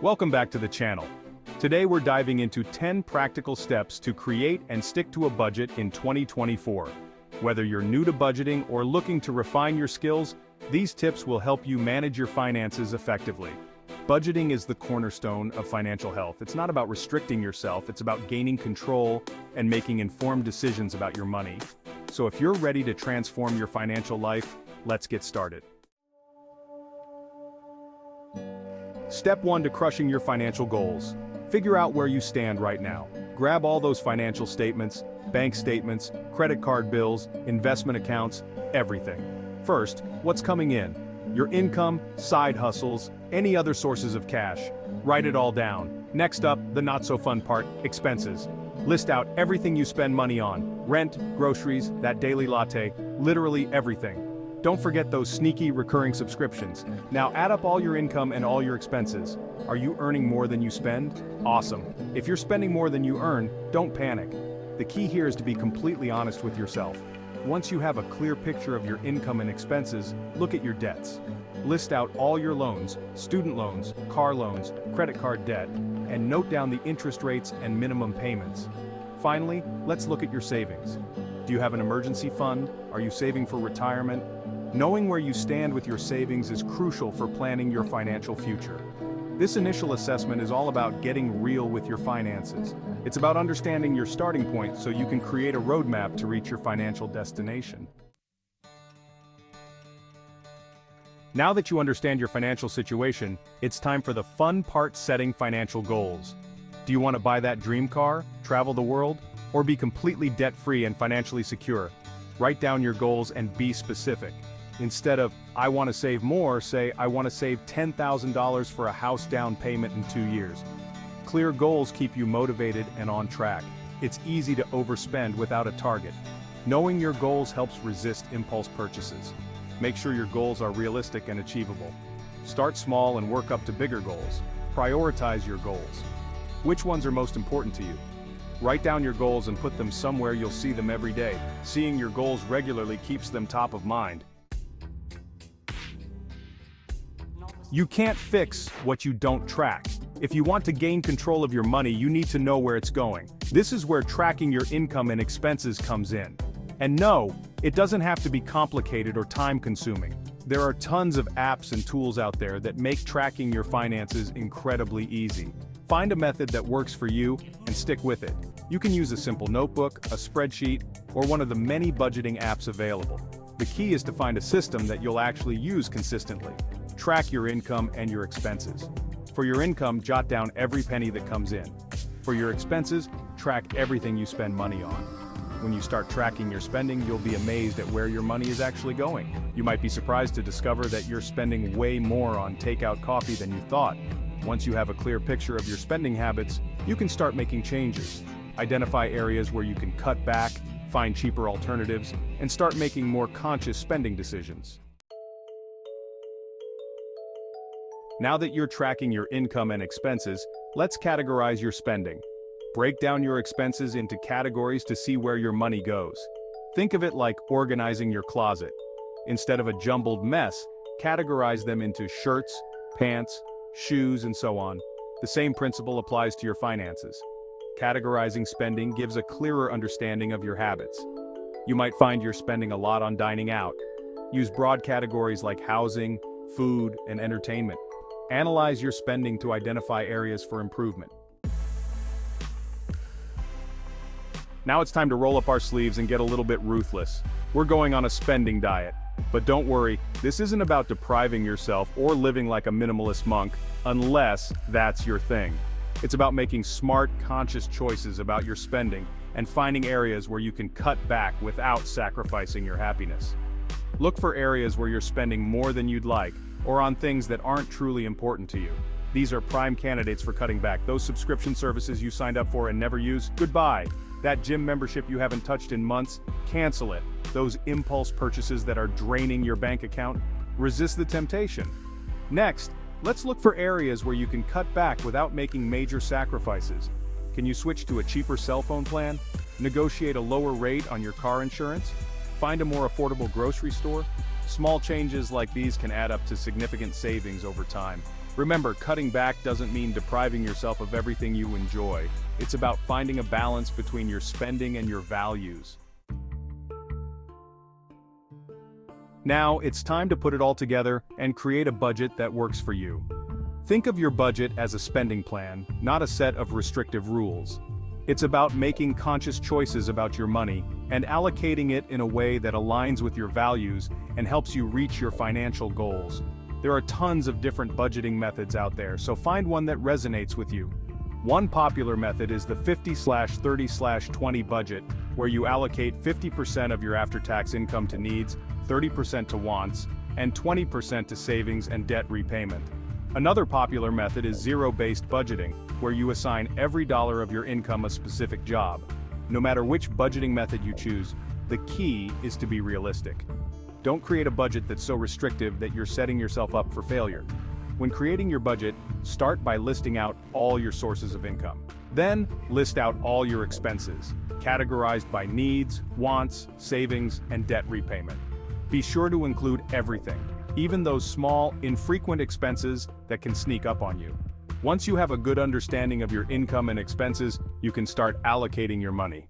Welcome back to the channel. Today we're diving into 10 practical steps to create and stick to a budget in 2024. Whether you're new to budgeting or looking to refine your skills, these tips will help you manage your finances effectively. Budgeting is the cornerstone of financial health. It's not about restricting yourself, it's about gaining control and making informed decisions about your money. So if you're ready to transform your financial life, let's get started. Step 1 to crushing your financial goals. Figure out where you stand right now. Grab all those financial statements, bank statements, credit card bills, investment accounts, everything. First, what's coming in? Your income, side hustles, any other sources of cash. Write it all down. Next up, the not-so-fun part, expenses. List out everything you spend money on. Rent, groceries, that daily latte, literally everything. Don't forget those sneaky recurring subscriptions. Now add up all your income and all your expenses. Are you earning more than you spend? Awesome. If you're spending more than you earn, don't panic. The key here is to be completely honest with yourself. Once you have a clear picture of your income and expenses, look at your debts. List out all your loans, student loans, car loans, credit card debt, and note down the interest rates and minimum payments. Finally, let's look at your savings. Do you have an emergency fund? Are you saving for retirement? Knowing where you stand with your savings is crucial for planning your financial future. This initial assessment is all about getting real with your finances. It's about understanding your starting point so you can create a roadmap to reach your financial destination. Now that you understand your financial situation, it's time for the fun part: setting financial goals. Do you want to buy that dream car, travel the world, or be completely debt-free and financially secure? Write down your goals and be specific. Instead of, I want to save more, say, I want to save $10,000 for a house down payment in 2 years. Clear goals keep you motivated and on track. It's easy to overspend without a target. Knowing your goals helps resist impulse purchases. Make sure your goals are realistic and achievable. Start small and work up to bigger goals. Prioritize your goals. Which ones are most important to you? Write down your goals and put them somewhere you'll see them every day. Seeing your goals regularly keeps them top of mind. You can't fix what you don't track. If you want to gain control of your money, you need to know where it's going. This is where tracking your income and expenses comes in. And no, it doesn't have to be complicated or time-consuming. There are tons of apps and tools out there that make tracking your finances incredibly easy. Find a method that works for you and stick with it. You can use a simple notebook, a spreadsheet, or one of the many budgeting apps available. The key is to find a system that you'll actually use consistently. Track your income and your expenses. For your income, jot down every penny that comes in. For your expenses, track everything you spend money on. When you start tracking your spending, you'll be amazed at where your money is actually going. You might be surprised to discover that you're spending way more on takeout coffee than you thought. Once you have a clear picture of your spending habits, you can start making changes. Identify areas where you can cut back, find cheaper alternatives, and start making more conscious spending decisions. Now that you're tracking your income and expenses, let's categorize your spending. Break down your expenses into categories to see where your money goes. Think of it like organizing your closet. Instead of a jumbled mess, categorize them into shirts, pants, shoes, and so on. The same principle applies to your finances. Categorizing spending gives a clearer understanding of your habits. You might find you're spending a lot on dining out. Use broad categories like housing, food, and entertainment. Analyze your spending to identify areas for improvement. Now it's time to roll up our sleeves and get a little bit ruthless. We're going on a spending diet. But don't worry, this isn't about depriving yourself or living like a minimalist monk, unless that's your thing. It's about making smart, conscious choices about your spending and finding areas where you can cut back without sacrificing your happiness. Look for areas where you're spending more than you'd like, or on things that aren't truly important to you. These are prime candidates for cutting back. Those subscription services you signed up for and never use, goodbye. That gym membership you haven't touched in months, cancel it. Those impulse purchases that are draining your bank account, resist the temptation. Next, let's look for areas where you can cut back without making major sacrifices. Can you switch to a cheaper cell phone plan? Negotiate a lower rate on your car insurance? Find a more affordable grocery store? Small changes like these can add up to significant savings over time. Remember, cutting back doesn't mean depriving yourself of everything you enjoy. It's about finding a balance between your spending and your values. Now, it's time to put it all together and create a budget that works for you. Think of your budget as a spending plan, not a set of restrictive rules. It's about making conscious choices about your money and allocating it in a way that aligns with your values and helps you reach your financial goals. There are tons of different budgeting methods out there, so find one that resonates with you. One popular method is the 50/30/20 budget, where you allocate 50% of your after-tax income to needs, 30% to wants, and 20% to savings and debt repayment. Another popular method is zero-based budgeting, where you assign every dollar of your income a specific job. No matter which budgeting method you choose, the key is to be realistic. Don't create a budget that's so restrictive that you're setting yourself up for failure. When creating your budget, start by listing out all your sources of income. Then, list out all your expenses, categorized by needs, wants, savings, and debt repayment. Be sure to include everything, even those small, infrequent expenses that can sneak up on you. Once you have a good understanding of your income and expenses, you can start allocating your money.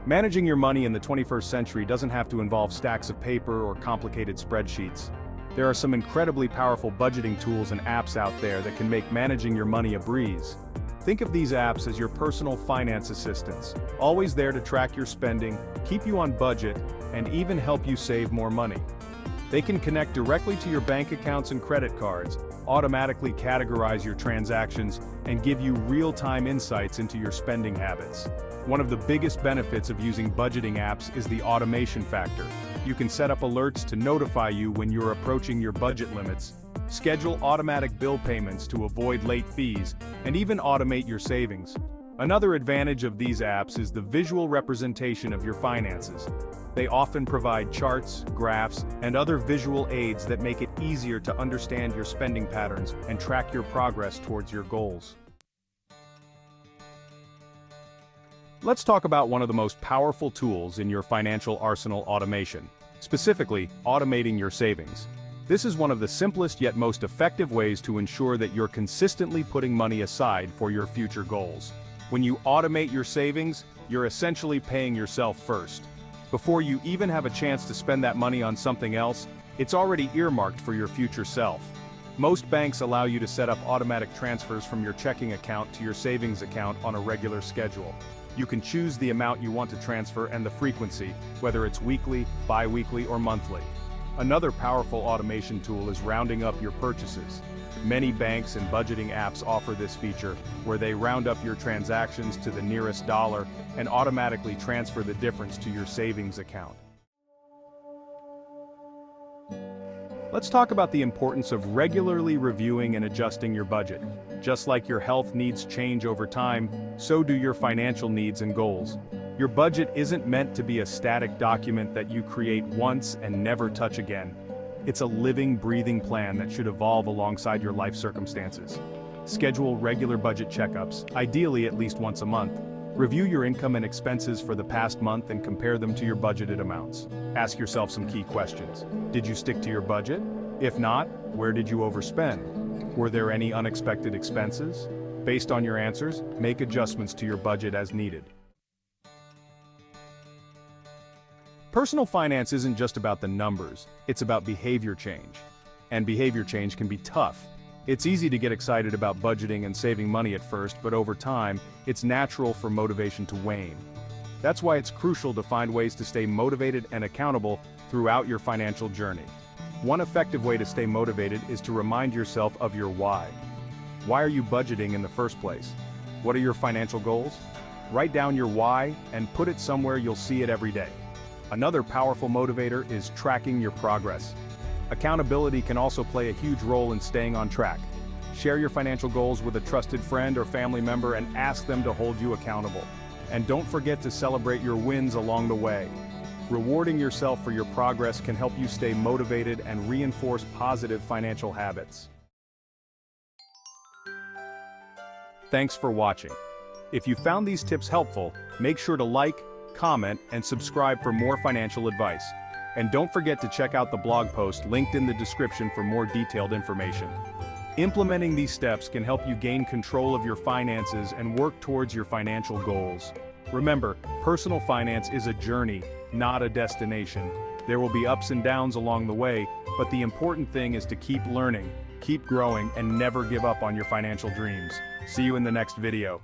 Managing your money in the 21st century doesn't have to involve stacks of paper or complicated spreadsheets. There are some incredibly powerful budgeting tools and apps out there that can make managing your money a breeze. Think of these apps as your personal finance assistants, always there to track your spending, keep you on budget, and even help you save more money. They can connect directly to your bank accounts and credit cards, automatically categorize your transactions, and give you real-time insights into your spending habits. One of the biggest benefits of using budgeting apps is the automation factor. You can set up alerts to notify you when you're approaching your budget limits, schedule automatic bill payments to avoid late fees, and even automate your savings. Another advantage of these apps is the visual representation of your finances. They often provide charts, graphs, and other visual aids that make it easier to understand your spending patterns and track your progress towards your goals. Let's talk about one of the most powerful tools in your financial arsenal: automation. Specifically, automating your savings. This is one of the simplest yet most effective ways to ensure that you're consistently putting money aside for your future goals. When you automate your savings, you're essentially paying yourself first. Before you even have a chance to spend that money on something else, it's already earmarked for your future self. Most banks allow you to set up automatic transfers from your checking account to your savings account on a regular schedule. You can choose the amount you want to transfer and the frequency, whether it's weekly, bi-weekly, or monthly. Another powerful automation tool is rounding up your purchases. Many banks and budgeting apps offer this feature, where they round up your transactions to the nearest dollar and automatically transfer the difference to your savings account. Let's talk about the importance of regularly reviewing and adjusting your budget. Just like your health needs change over time, so do your financial needs and goals. Your budget isn't meant to be a static document that you create once and never touch again. It's a living, breathing plan that should evolve alongside your life circumstances. Schedule regular budget checkups, ideally at least once a month. Review your income and expenses for the past month and compare them to your budgeted amounts. Ask yourself some key questions. Did you stick to your budget? If not, where did you overspend? Were there any unexpected expenses? Based on your answers, make adjustments to your budget as needed. Personal finance isn't just about the numbers, it's about behavior change. And behavior change can be tough. It's easy to get excited about budgeting and saving money at first, but over time, it's natural for motivation to wane. That's why it's crucial to find ways to stay motivated and accountable throughout your financial journey. One effective way to stay motivated is to remind yourself of your why. Why are you budgeting in the first place? What are your financial goals? Write down your why and put it somewhere you'll see it every day. Another powerful motivator is tracking your progress. Accountability can also play a huge role in staying on track. Share your financial goals with a trusted friend or family member and ask them to hold you accountable. And don't forget to celebrate your wins along the way. Rewarding yourself for your progress can help you stay motivated and reinforce positive financial habits. Thanks for watching. If you found these tips helpful, make sure to like, comment, and subscribe for more financial advice. And don't forget to check out the blog post linked in the description for more detailed information. Implementing these steps can help you gain control of your finances and work towards your financial goals. Remember, personal finance is a journey, not a destination. There will be ups and downs along the way, but the important thing is to keep learning, keep growing, and never give up on your financial dreams. See you in the next video.